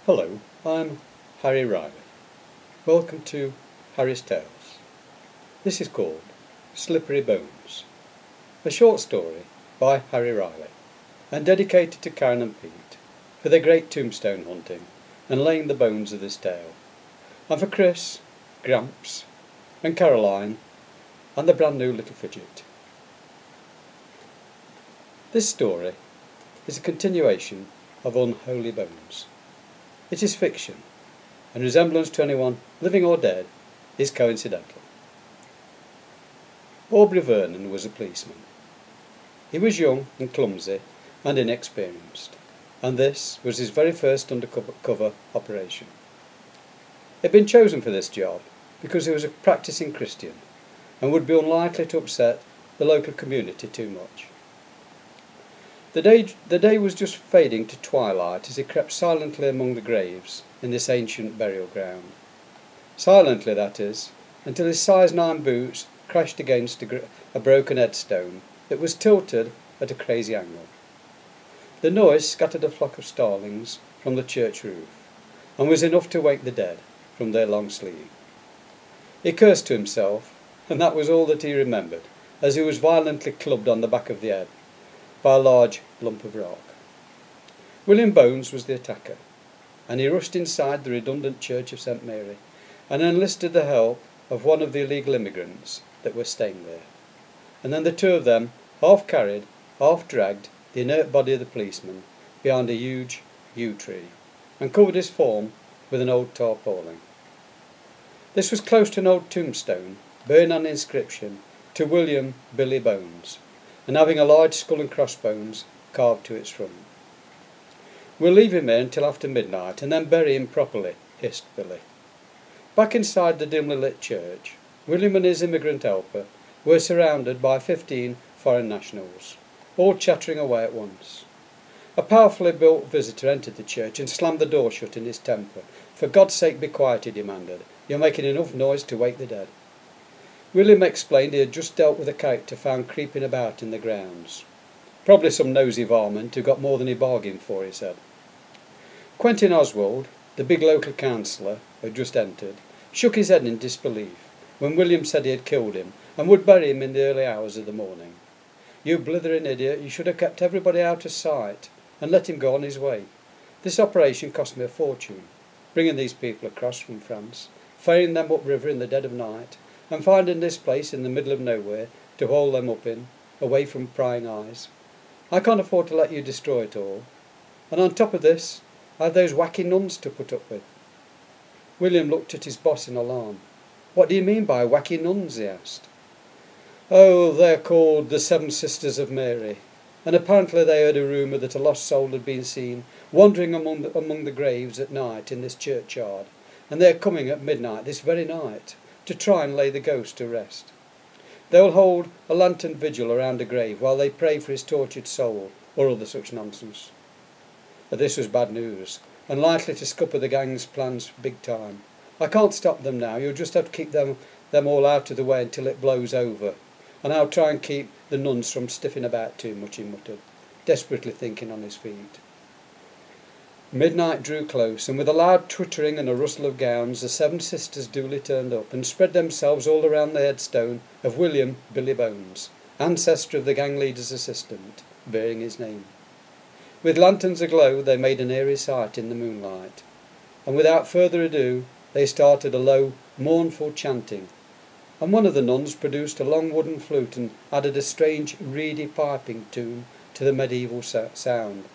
Hello, I'm Harry Riley. Welcome to Harry's Tales. This is called Slippery Bones, a short story by Harry Riley and dedicated to Karen and Pete for their great tombstone hunting and laying the bones of this tale, and for Chris, Gramps and Caroline and the brand new little fidget. This story is a continuation of Unholy Bones. It is fiction, and resemblance to anyone, living or dead, is coincidental. Aubrey Vernon was a policeman. He was young and clumsy and inexperienced, and this was his very first undercover operation. He had been chosen for this job because he was a practising Christian and would be unlikely to upset the local community too much. The day was just fading to twilight as he crept silently among the graves in this ancient burial ground. Silently, that is, until his size 9 boots crashed against a broken headstone that was tilted at a crazy angle. The noise scattered a flock of starlings from the church roof, and was enough to wake the dead from their long sleep. He cursed to himself, and that was all that he remembered, as he was violently clubbed on the back of the head by a large lump of rock. William Bones was the attacker, and he rushed inside the redundant church of St. Mary and enlisted the help of one of the illegal immigrants that were staying there. And then the two of them half carried, half dragged the inert body of the policeman behind a huge yew tree and covered his form with an old tarpaulin. This was close to an old tombstone bearing an inscription to William Billy Bones, and having a large skull and crossbones carved to its front. "We'll leave him here until after midnight and then bury him properly," hissed Billy. Back inside the dimly lit church, William and his immigrant helper were surrounded by 15 foreign nationals, all chattering away at once. A powerfully built visitor entered the church and slammed the door shut in his temper. "For God's sake, be quiet," he demanded. "You're making enough noise to wake the dead." William explained he had just dealt with a character found creeping about in the grounds. "Probably some nosy varmint who got more than he bargained for," he said. Quentin Oswald, the big local councillor, who had just entered, shook his head in disbelief when William said he had killed him and would bury him in the early hours of the morning. "You blithering idiot, you should have kept everybody out of sight and let him go on his way. This operation cost me a fortune, bringing these people across from France, ferrying them upriver in the dead of night, and finding this place in the middle of nowhere to haul them up in, away from prying eyes. I can't afford to let you destroy it all. And on top of this, I have those wacky nuns to put up with." William looked at his boss in alarm. "What do you mean by wacky nuns?" he asked. "Oh, they're called the Seven Sisters of Mary, and apparently they heard a rumour that a lost soul had been seen wandering among the graves at night in this churchyard, and they're coming at midnight this very night to try and lay the ghost to rest. They will hold a lantern vigil around a grave while they pray for his tortured soul, or other such nonsense." This was bad news, and likely to scupper the gang's plans big time. "I can't stop them now. You'll just have to keep them all out of the way until it blows over, and I'll try and keep the nuns from stiffing about too much," he muttered, desperately thinking on his feet. Midnight drew close, and with a loud twittering and a rustle of gowns, the 7 sisters duly turned up and spread themselves all around the headstone of William Billy Bones, ancestor of the gang leader's assistant, bearing his name. With lanterns aglow, they made an eerie sight in the moonlight, and without further ado they started a low, mournful chanting, and one of the nuns produced a long wooden flute and added a strange, reedy piping tune to the medieval sound.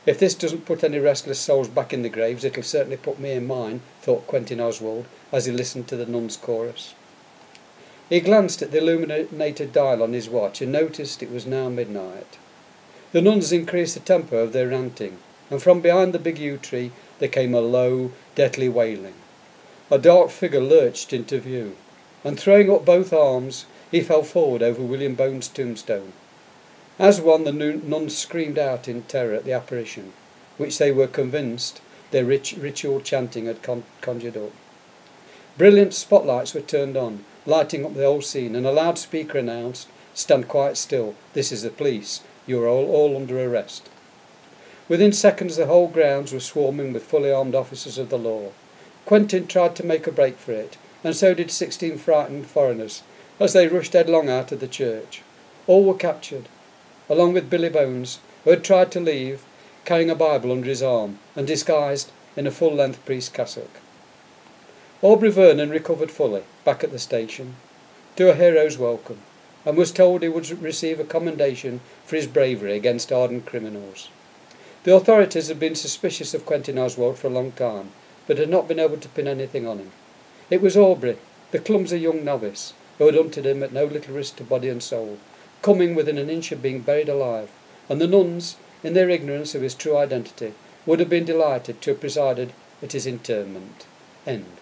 "If this doesn't put any restless souls back in the graves, it'll certainly put me in mine," thought Quentin Oswald as he listened to the nuns' chorus. He glanced at the illuminated dial on his watch and noticed it was now midnight. The nuns increased the tempo of their ranting, and from behind the big yew tree there came a low, deathly wailing. A dark figure lurched into view, and throwing up both arms, he fell forward over William Bones' tombstone. As one, the nuns screamed out in terror at the apparition, which they were convinced their ritual chanting had conjured up. Brilliant spotlights were turned on, lighting up the whole scene, and a loudspeaker announced, "Stand quite still. This is the police. You are all under arrest." Within seconds the whole grounds were swarming with fully armed officers of the law. Quentin tried to make a break for it, and so did 16 frightened foreigners, as they rushed headlong out of the church. All were captured, along with Billy Bones, who had tried to leave, carrying a Bible under his arm, and disguised in a full-length priest's cassock. Aubrey Vernon recovered fully, back at the station, to a hero's welcome, and was told he would receive a commendation for his bravery against hardened criminals. The authorities had been suspicious of Quentin Oswald for a long time, but had not been able to pin anything on him. It was Aubrey, the clumsy young novice, who had hunted him at no little risk to body and soul, coming within an inch of being buried alive, and the nuns, in their ignorance of his true identity, would have been delighted to have presided at his interment. End.